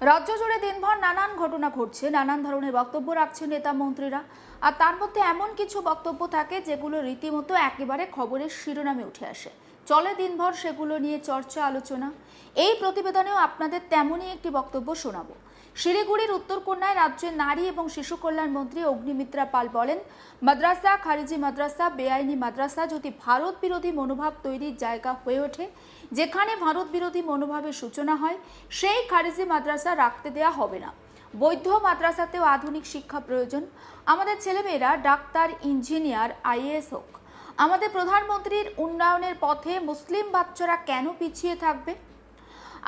রাজ্য জুড়ে দিনভর নানান ঘটনা ঘটছে, নানান ধরনের বক্তব্য রাখছে নেতা মন্ত্রীরা। আর তার মধ্যে এমন কিছু বক্তব্য থাকে যেগুলো রীতিমতো একেবারে খবরের শিরোনামে উঠে আসে, চলে দিনভর সেগুলো নিয়ে চর্চা আলোচনা। এই প্রতিবেদনেও আপনাদের তেমনই একটি বক্তব্য শোনাবো। শিলিগুড়ির উত্তরকন্যায় রাজ্যের নারী এবং শিশু কল্যাণ মন্ত্রী অগ্নিমিত্রা পাল বলেন, মাদ্রাসা, খারিজি মাদ্রাসা, বেআইনি মাদ্রাসা যদি ভারত বিরোধী মনোভাব তৈরির জায়গা হয়ে ওঠে, যেখানে ভারত বিরোধী মনোভাবের সূচনা হয়, সেই খারিজি মাদ্রাসা রাখতে দেয়া হবে না। বৈধ মাদ্রাসাতেও আধুনিক শিক্ষা প্রয়োজন। আমাদের ছেলেমেয়েরা ডাক্তার, ইঞ্জিনিয়ার, আইএএস হোক। আমাদের প্রধানমন্ত্রীর উন্নয়নের পথে মুসলিম বাচ্চারা কেন পিছিয়ে থাকবে?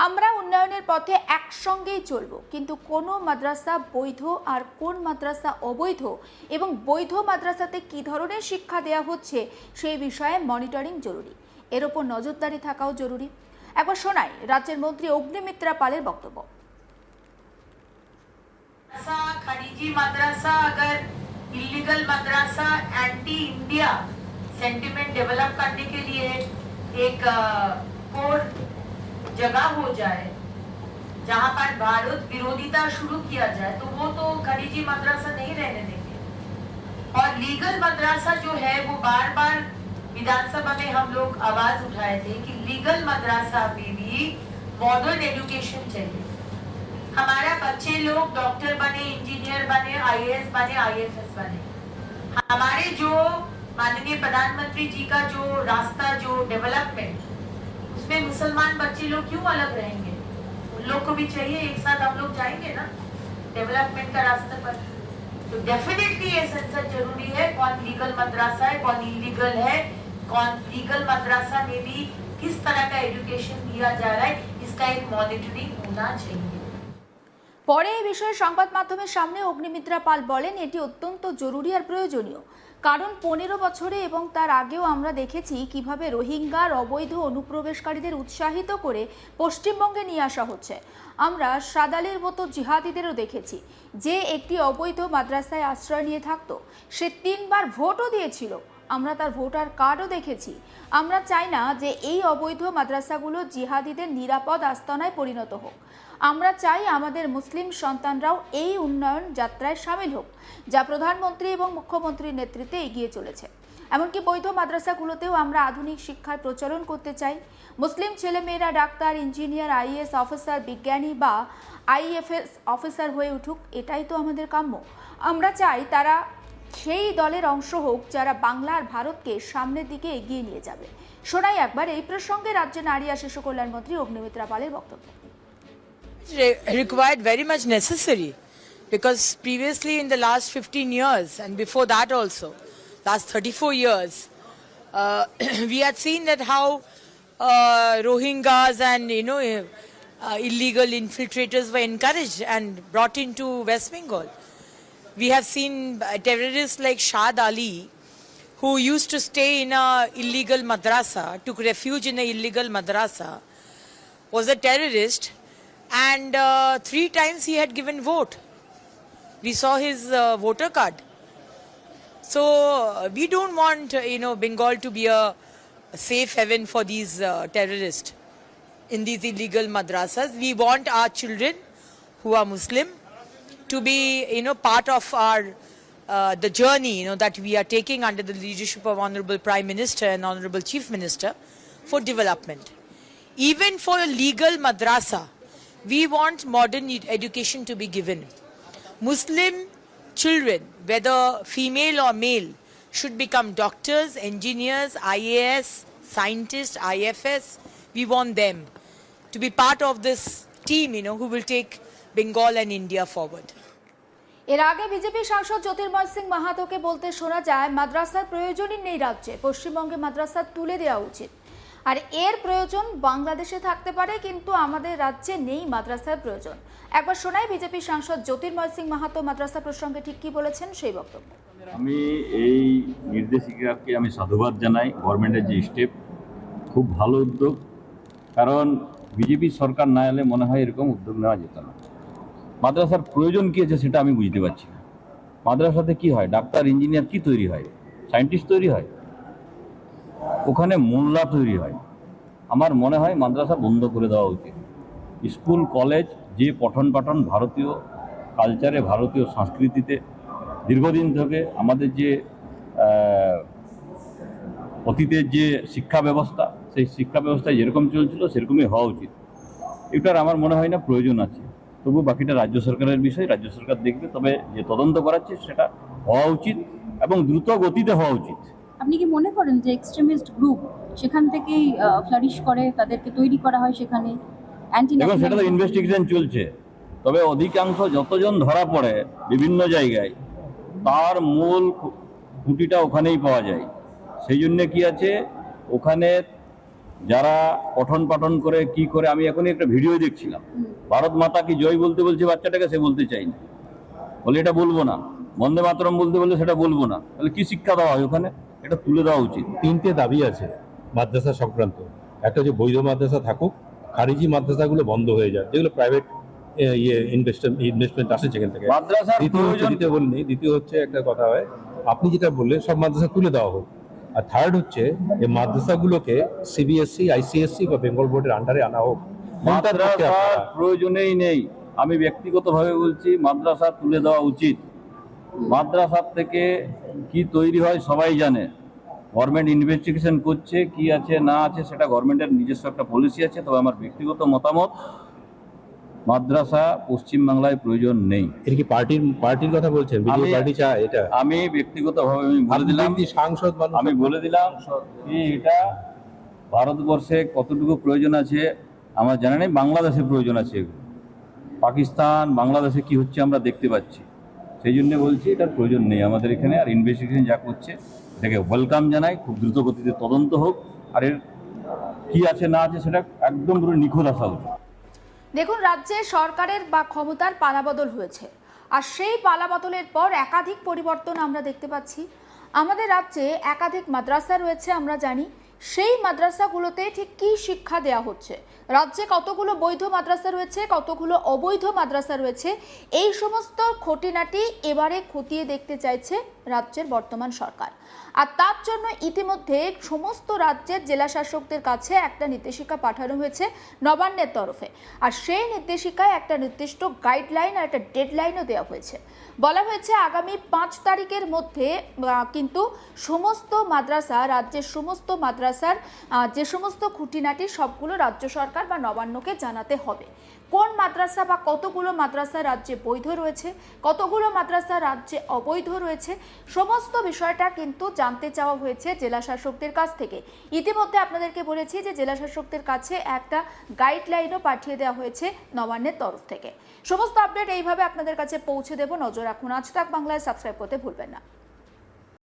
আমরা উন্নয়নের পথে একসঙ্গেই চলব, কিন্তু কোন মাদ্রাসা বৈধ আর কোন মাদ্রাসা অবৈধ এবং বৈধ মাদ্রাসাতে কী ধরনের শিক্ষা দেওয়া হচ্ছে সেই বিষয়ে মনিটরিং জরুরি। এর ওপর নজরদারি থাকাও জরুরি। একবার শোনাই রাজ্যের মন্ত্রী অগ্নিমিত্রা পালের বক্তব্য। खरीजी मदरसा अगर इलीगल मदरसा एंटी इंडिया सेंटिमेंट डेवलप करने के लिए एक कोर जगह हो जाए जहां पर भारत विरोधिता शुरू किया जाए, तो वो तो खरीजी मदरसा नहीं रहने देंगे। और लीगल मदरसा जो है वो बार बार विधानसभा में हम लोग आवाज उठाए थे कि लीगल मदरसा में भी मॉडर्न एजुकेशन चाहिए। हमारा बच्चे लोग डॉक्टर बने, इंजीनियर बने, आईएएस बने, आईएफएस बने। हमारे जो माननीय प्रधानमंत्री जी का जो रास्ता, जो डेवलपमेंट, उसमें मुसलमान बच्चे लोग क्यों अलग रहेंगे? उन लोग को भी चाहिए, एक साथ हम लोग जाएंगे ना डेवलपमेंट का रास्ते पर। तो डेफिनेटली ये सेंसर जरूरी है, कौन लीगल मदरसा है, कौन इलीगल है, कौन लीगल मदरसा में भी किस तरह का एजुकेशन दिया जा रहा है, इसका एक मॉनिटरिंग होना चाहिए। পরে এই বিষয়ে সংবাদ মাধ্যমের সামনে অগ্নিমিত্রা পাল বলেন, এটি অত্যন্ত জরুরি আর প্রয়োজনীয়। কারণ 15 বছরে এবং তার আগেও আমরা দেখেছি কিভাবে রোহিঙ্গার অবৈধ অনুপ্রবেশকারীদের উৎসাহিত করে পশ্চিমবঙ্গে নিয়ে আসা হচ্ছে। আমরা সাদালের মতো জিহাদিদেরও দেখেছি, যে একটি অবৈধ মাদ্রাসায় আশ্রয় নিয়ে থাকতো। সে 3 বার ভোটও দিয়েছিল, আমরা তার ভোটার কার্ডও দেখেছি। আমরা চাই না যে এই অবৈধ মাদ্রাসাগুলো জিহাদিদের নিরাপদ আস্তানায় পরিণত হোক। আমরা চাই আমাদের মুসলিম সন্তানরাও এই উন্নয়ন যাত্রায় সামিল হোক, যা প্রধানমন্ত্রী এবং মুখ্যমন্ত্রীর নেতৃত্বে এগিয়ে চলেছে। এমনকি বৈধ মাদ্রাসাগুলোতেও আমরা আধুনিক শিক্ষার প্রচলন করতে চাই। মুসলিম ছেলেমেয়েরা ডাক্তার, ইঞ্জিনিয়ার, আইএএস অফিসার, বিজ্ঞানী বা আইএফএস অফিসার হয়ে উঠুক, এটাই তো আমাদের কাম্য। আমরা চাই তারা সেই দলের অংশ হোক যারা বাংলা আর ভারতকে সামনের দিকে এগিয়ে নিয়ে যাবে। শোনাই একবার এই প্রসঙ্গে রাজ্যের নারী আর শিশু কল্যাণ মন্ত্রী অগ্নিমিত্রা পালের বক্তব্য। Required, very much necessary, because previously in the last 15 years and before that also, last 34 years, we had seen that how Rohingyas and illegal infiltrators were encouraged and brought into West Bengal. We have seen terrorists like Shad Ali, who used to stay in a illegal madrasa, took refuge in a illegal madrasa, was a terrorist, and 3 times he had given vote. We saw his voter card. So we don't want Bengal to be a safe haven for these terrorists in these illegal madrasas. We want our children who are Muslim to be part of our the journey that we are taking under the leadership of Honorable Prime Minister and Honorable Chief Minister for development. Even for a legal madrasa, we want modern education to be given. Muslim children, whether female or male, should become doctors, engineers, IAS, scientists, IFS. We want them to be part of this team, who will take Bengal and India forward. এর আগে BJP সাংসদ জ্যোতির্ময় সিং মাহাতোকে বলতে শোনা যায়, মাদ্রাসার প্রয়োজনই নেই রাজ্যে, পশ্চিমবঙ্গে মাদ্রাসা তুলে দেওয়া উচিত। আর এর প্রয়োজন বাংলাদেশে থাকতে পারে, কিন্তু আমাদের রাজ্যে নেই মাদ্রাসার প্রয়োজন। একবার শোনাই বিজেপি সাংসদ জ্যোতির্ময় সিং মাহাতো মাদ্রাসা প্রসঙ্গে ঠিক কি বলেছেন সেই বক্তব্য। আমি এই নির্দেশিকাকে আমি সাধুবাদ জানাই। গভর্নমেন্টের যে স্টেপ খুব ভালো উদ্যোগ, কারণ বিজেপি সরকার না এলে মনে হয় এরকম উদ্যোগ নেওয়া যেত না। মাদ্রাসার প্রয়োজন কী আছে সেটা আমি বুঝতে পারছি না। মাদ্রাসাতে কি হয়? ডাক্তার, ইঞ্জিনিয়ার কি তৈরি হয়? সায়েন্টিস্ট তৈরি হয়, ওখানে মোল্লা তৈরি হয়। আমার মনে হয় মাদ্রাসা বন্ধ করে দেওয়া উচিত। স্কুল কলেজ যে পঠন পাঠন ভারতীয় কালচারে, ভারতীয় সংস্কৃতিতে দীর্ঘদিন থেকে আমাদের যে অতীতের যে শিক্ষা ব্যবস্থা, সেই শিক্ষা ব্যবস্থায় যেরকম চলছিল সেরকমই হওয়া উচিত। এটার আমার মনে হয় না প্রয়োজন আছে। তবু বাকিটা রাজ্য সরকারের বিষয়, রাজ্য সরকার দেখবে। তবে যে তদন্ত করাচ্ছে সেটা হওয়া উচিত এবং দ্রুত গতিতে হওয়া উচিত। আপনি কি মনে করেন যে এক্সট্রিমিস্ট গ্রুপ সেখান থেকেই ফ্লারিশ করে, তাদেরকে তৈরি করা হয় সেখানে? দেখুন, সেটা তো ইনভেস্টিগেশন চলছে। তবে অধিকাংশ যতজন ধরা পড়ে বিভিন্ন জায়গায়, তার মূল খুঁটিটা ওখানেই পাওয়া যায়। সেই জন্য কি আছে, ওখানে যারা পঠন পাঠন করে কি করে, আমি এখনই একটা ভিডিও দেখছিলাম, ভারত মাতা কি জয় বলতে বলছে বাচ্চাটাকে, সে বলতে চাই না, বলে এটা বলবো না। বন্দে মাতরম বলতে বললে সেটা বলবো না। তাহলে কি শিক্ষা দেওয়া হয় ওখানে? এটা তুলে দেওয়া উচিত। 3টে দাবি আছে মাদ্রাসা সংক্রান্ত। একটা হচ্ছে বৈধ মাদ্রাসা থাকুক, খারিজি মাদ্রাসাগুলো বন্ধ হয়ে যায়, যেগুলো প্রাইভেট ইনভেস্টমেন্ট আসে সেখান থেকে। মাদ্রাসার প্রয়োজন। দ্বিতীয় হচ্ছে একটা কথা হয়, আপনি যেটা বললেন সব মাদ্রাসা তুলে দেওয়া হোক। আর থার্ড হচ্ছে এই মাদ্রাসাগুলোকে সিবিএসসি, আইসিএসসি বা বেঙ্গল বোর্ডের আন্ডারে আনা হোক। মাদ্রাসার প্রয়োজনেই নেই। আমি ব্যক্তিগতভাবে বলছি মাদ্রাসা তুলে দেওয়া উচিত। মাদ্রাসার থেকে কি তৈরি হয় সবাই জানে। গভর্নমেন্ট ইনভেস্টিগেশন করছে, কি আছে না আছে সেটা গভর্নমেন্টের নিজস্ব একটা পলিসি আছে। তবে আমার ব্যক্তিগত মতামত, মাদ্রাসা পশ্চিমবাংলায় প্রয়োজন নেই। এটা কি পার্টির কথা বলছেন? বিজেপি পার্টি চায় এটা? আমি ব্যক্তিগতভাবে বলে দিলাম, সাংসদ আমি বলে দিলাম কি এটা ভারতবর্ষে কতটুকু প্রয়োজন আছে আমার জানা নেই। বাংলাদেশে প্রয়োজন আছে এগুলো। পাকিস্তান, বাংলাদেশে কি হচ্ছে আমরা দেখতে পাচ্ছি। সেই জন্য বলছি এটার প্রয়োজন নেই আমাদের এখানে। আর ইনভেস্টিগেশন যা করছে এটাকে ওয়েলকাম জানাই। খুব দ্রুত গতিতে তদন্ত হোক, আর এর কি আছে না আছে সেটা একদম পুরো নিখুঁত আসা উচিত। দেখুন, রাজ্যে সরকারের বা ক্ষমতার পালাবদল হয়েছে, আর সেই পালাবদলের পর একাধিক পরিবর্তন আমরা দেখতে পাচ্ছি। আমাদের রাজ্যে একাধিক মাদ্রাসা রয়েছে, আমরা জানি। সেই মাদ্রাসাগুলোতে ঠিক কী শিক্ষা দেওয়া হচ্ছে, রাজ্যে কতগুলো বৈধ মাদ্রাসা রয়েছে, কতগুলো অবৈধ মাদ্রাসা রয়েছে, এই সমস্ত খুঁটিনাটি এবারে খতিয়ে দেখতে চাইছে রাজ্যের বর্তমান সরকার। আর তার জন্য ইতিমধ্যে সমস্ত রাজ্যের জেলা শাসকদের কাছে একটা নির্দেশিকা পাঠানো হয়েছে নবান্নের তরফে। আর সেই নির্দেশিকায় একটা নির্দিষ্ট গাইডলাইন আর একটা ডেডলাইনও দেওয়া হয়েছে। বলা হয়েছে আগামী 5 তারিখের মধ্যে কিন্তু সমস্ত মাদ্রাসা, রাজ্যের সমস্ত মাদ্রাসার যে সমস্ত খুঁটিনাটি সবগুলো রাজ্য সরকার বা নবান্নকে জানাতে হবে। কোন মাদ্রাসা বা কতগুলো মাদ্রাসা রাজ্যে বৈধ রয়েছে, কতগুলো মাদ্রাসা রাজ্যে অবৈধ রয়েছে, সমস্ত বিষয়টা কিন্তু জানতে চাওয়া হয়েছে জেলা শাসকদের কাছ থেকে। ইতিমধ্যে আপনাদেরকে বলেছি যে জেলা শাসকদের কাছে একটা গাইডলাইনও পাঠিয়ে দেওয়া হয়েছে নবান্নের তরফ থেকে। সমস্ত আপডেট এইভাবে আপনাদের কাছে পৌঁছে দেব। নজর রাখুন আজ তাক বাংলায়, সাবস্ক্রাইব করতে ভুলবেন না।